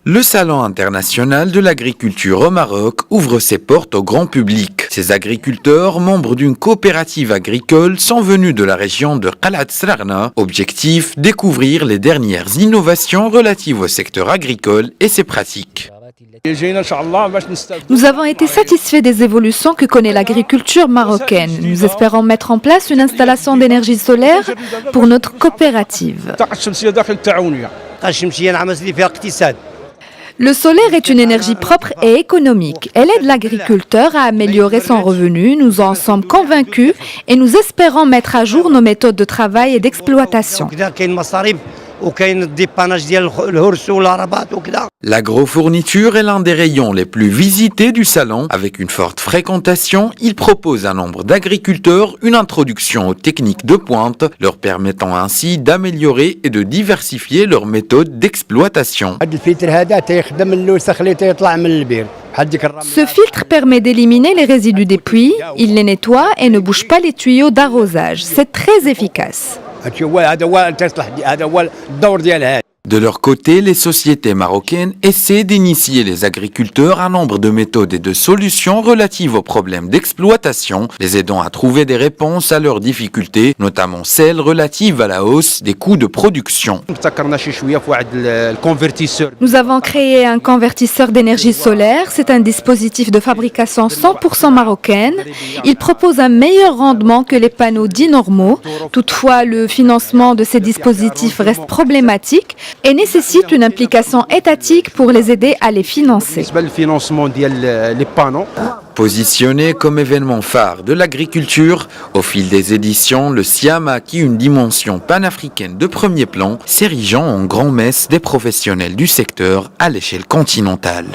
Le Salon international de l'agriculture au Maroc ouvre ses portes au grand public. Ces agriculteurs, membres d'une coopérative agricole, sont venus de la région de Qalat Srarna. Objectif, découvrir les dernières innovations relatives au secteur agricole et ses pratiques. Nous avons été satisfaits des évolutions que connaît l'agriculture marocaine. Nous espérons mettre en place une installation d'énergie solaire pour notre coopérative. Le solaire est une énergie propre et économique. Elle aide l'agriculteur à améliorer son revenu. Nous en sommes convaincus et nous espérons mettre à jour nos méthodes de travail et d'exploitation. L'agrofourniture est l'un des rayons les plus visités du salon. Avec une forte fréquentation, il propose à nombre d'agriculteurs une introduction aux techniques de pointe, leur permettant ainsi d'améliorer et de diversifier leurs méthodes d'exploitation. Ce filtre permet d'éliminer les résidus des puits, il les nettoie et ne bouge pas les tuyaux d'arrosage. C'est très efficace. De leur côté, les sociétés marocaines essaient d'initier les agriculteurs à un nombre de méthodes et de solutions relatives aux problèmes d'exploitation, les aidant à trouver des réponses à leurs difficultés, notamment celles relatives à la hausse des coûts de production. Nous avons créé un convertisseur d'énergie solaire. C'est un dispositif de fabrication 100% marocaine. Il propose un meilleur rendement que les panneaux dits normaux. Toutefois, le financement de ces dispositifs reste problématique et nécessite une implication étatique pour les aider à les financer. Positionné comme événement phare de l'agriculture, au fil des éditions, le Siam a acquis une dimension panafricaine de premier plan, s'érigeant en grand-messe des professionnels du secteur à l'échelle continentale.